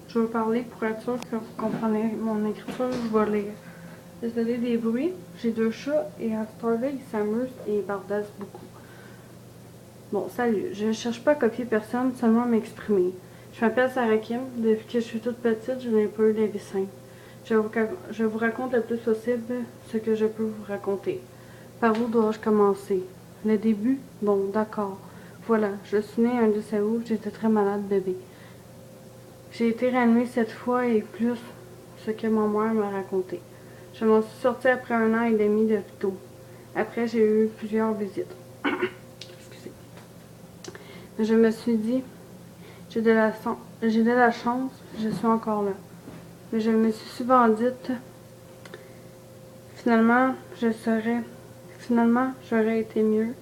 Je vais parler pour être sûr que vous comprenez mon écriture. Je vais lire. Désolé des bruits. J'ai 2 chats et à cette heure-là, ils s'amusent et ils bardassent beaucoup. Bon, salut. Je ne cherche pas à copier personne, seulement à m'exprimer. Je m'appelle Sarah Kim. Depuis que je suis toute petite, je n'ai pas eu la vie simple. Je vous raconte le plus possible ce que je peux vous raconter. Par où dois-je commencer? Le début? Bon, d'accord. Voilà, je suis née un 10 août, j'étais très malade bébé. J'ai été réanimée 7 fois et plus, ce que ma mère m'a raconté. Je m'en suis sortie après 1 an et demi d'hôpitaux. Après, j'ai eu plusieurs visites. Excusez. Mais je me suis dit, j'ai de la chance, je suis encore là. Mais je me suis souvent dit, finalement, j'aurais été mieux.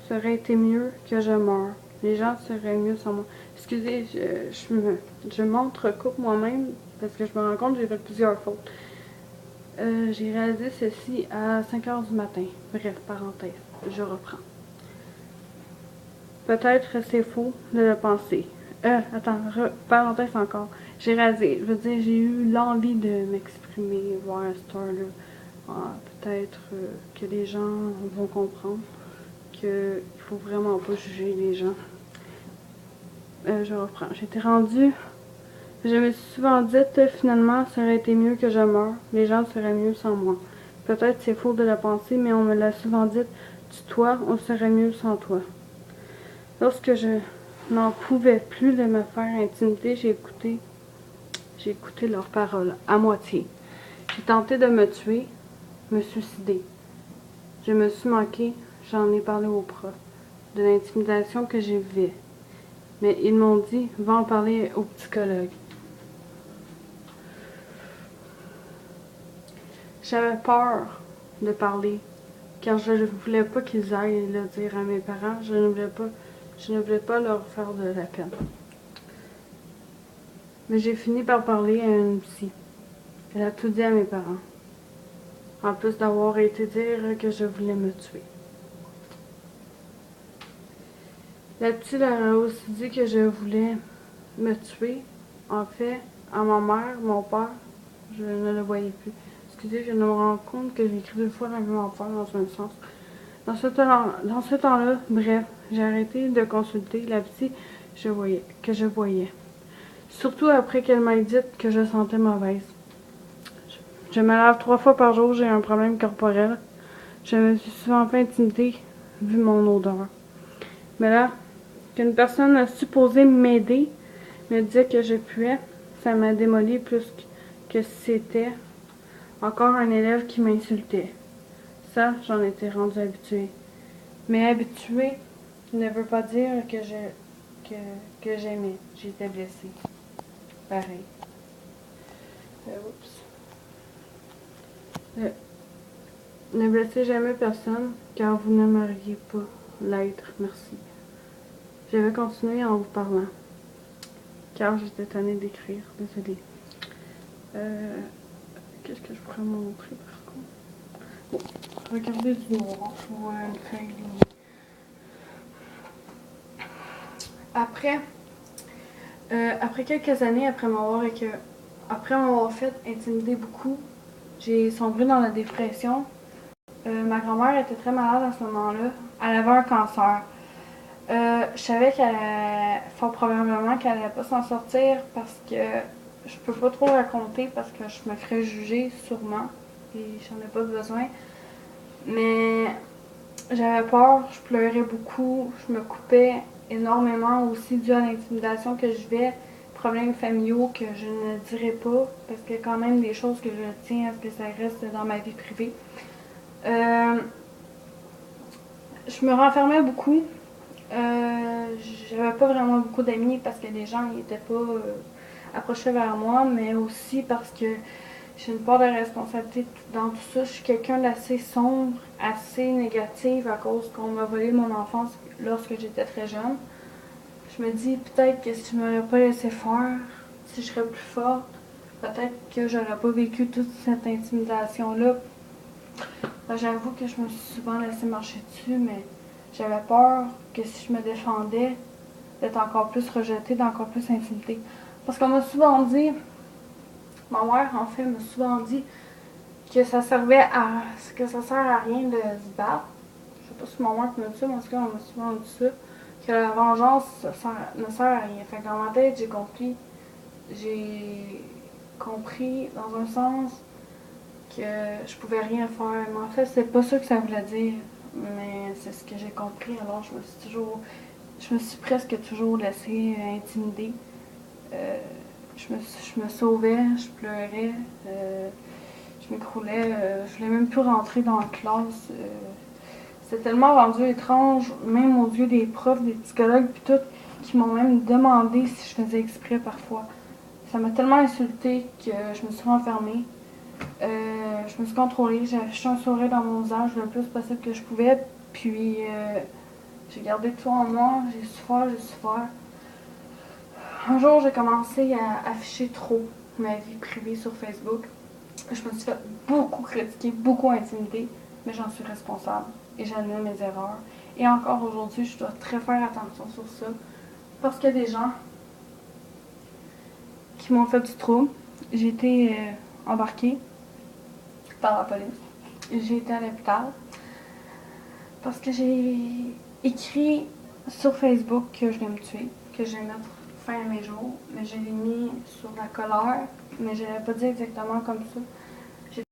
Serait été mieux que je meure. Les gens seraient mieux sans moi. Excusez, je m'entrecoupe moi-même parce que je me rends compte que j'ai fait plusieurs fautes. J'ai réalisé ceci à 5 heures du matin. Bref, parenthèse, je reprends. Peut-être c'est faux de le penser. Parenthèse encore. J'ai réalisé, je veux dire, j'ai eu l'envie de m'exprimer, voir à cette heure-là. Peut-être que les gens vont comprendre qu'il faut vraiment pas juger les gens. Je reprends. J'étais rendue. Je me suis souvent dit, finalement, ça aurait été mieux que je meure. Les gens seraient mieux sans moi. Peut-être c'est faux de le penser, mais on me l'a souvent dit, toi, on serait mieux sans toi. Lorsque je n'en pouvais plus de me faire intimider, j'ai écouté leurs paroles, à moitié. J'ai tenté de me tuer, me suicider. Je me suis manquée, j'en ai parlé aux profs, de l'intimidation que j'ai vivais. Mais ils m'ont dit, va en parler au psychologue. J'avais peur de parler, car je ne voulais pas qu'ils aillent le dire à mes parents. Je ne voulais pas leur faire de la peine. Mais j'ai fini par parler à une psy. Elle a tout dit à mes parents, en plus d'avoir été dire que je voulais me tuer. La psy leur a aussi dit que je voulais me tuer. En fait, à ma mère, mon père, je ne le voyais plus. Excusez, je me rends compte que j'ai écrit 2 fois la même affaire dans un sens. Dans ce temps-là, bref, j'ai arrêté de consulter la psy que je voyais. Surtout après qu'elle m'ait dit que je sentais mauvaise. Je me lave 3 fois par jour, j'ai un problème corporel. Je me suis souvent fait intimider vu mon odeur. Mais là, qu'une personne supposée m'aider me disait que je puais, ça m'a démoli plus que c'était encore un élève qui m'insultait. Ça, j'en étais rendue habituée. Mais habituée ne veut pas dire que j'aimais. J'étais blessée. Pareil. Oups. Ne blessez jamais personne, car vous n'aimeriez pas l'être. Merci. Je vais continuer en vous parlant, car j'étais tannée d'écrire. Désolée. Qu'est-ce que je pourrais montrer par contre? Bon, regardez du noir. Je vois une feuille. Après quelques années, après m'avoir fait intimider beaucoup, j'ai sombré dans la dépression. Ma grand-mère était très malade à ce moment-là. Elle avait un cancer. Je savais fort probablement qu'elle n'allait pas s'en sortir parce que je peux pas trop raconter parce que je me ferais juger sûrement et j'en ai pas besoin. Mais j'avais peur, je pleurais beaucoup, je me coupais énormément aussi dû à l'intimidation que je vivais, problèmes familiaux que je ne dirais pas parce qu'il y a quand même des choses que je tiens à ce que ça reste dans ma vie privée. Je me renfermais beaucoup. J'avais pas vraiment beaucoup d'amis parce que les gens n'étaient pas approchés vers moi, mais aussi parce que j'ai une part de responsabilité dans tout ça. Je suis quelqu'un d'assez sombre, assez négative à cause qu'on m'a volé mon enfance lorsque j'étais très jeune. Je me dis peut-être que si je m'aurais pas laissé faire, si je serais plus forte, peut-être que j'aurais pas vécu toute cette intimidation-là. J'avoue que je me suis souvent laissé marcher dessus, mais j'avais peur que si je me défendais, d'être encore plus rejetée, d'encore plus intimidée. Parce qu'on m'a souvent dit, ma mère en fait m'a souvent dit que ça servait à, que ça sert à rien de se battre. Je sais pas si ma mère m'a dit ça, mais en tout cas on m'a souvent dit ça, que la vengeance ne sert à rien. Fait que dans ma tête j'ai compris dans un sens que je pouvais rien faire. Mais en fait c'est pas ça que ça voulait dire, mais c'est ce que j'ai compris. Alors je me suis presque toujours laissée intimider. Je me sauvais, je pleurais, je m'écroulais, je voulais même plus rentrer dans la classe. C'est tellement rendu étrange, même aux yeux des profs, des psychologues, puis tout, qui m'ont même demandé si je faisais exprès parfois. Ça m'a tellement insultée que je me suis renfermée. Je me suis contrôlée, j'ai affiché un sourire dans mon visage le plus possible que je pouvais, puis j'ai gardé tout en moi, j'ai souffert. Un jour, j'ai commencé à afficher trop ma vie privée sur Facebook. Je me suis fait beaucoup critiquer, beaucoup intimider, mais j'en suis responsable et j'admets mes erreurs. Et encore aujourd'hui, je dois très faire attention sur ça parce qu'il y a des gens qui m'ont fait du trouble. J'ai été embarquée par la police. J'ai été à l'hôpital parce que j'ai écrit sur Facebook que je vais me tuer, que je vais mettre fin à mes jours, mais je l'ai mis sur la colère, mais je l'avais pas dit exactement comme ça.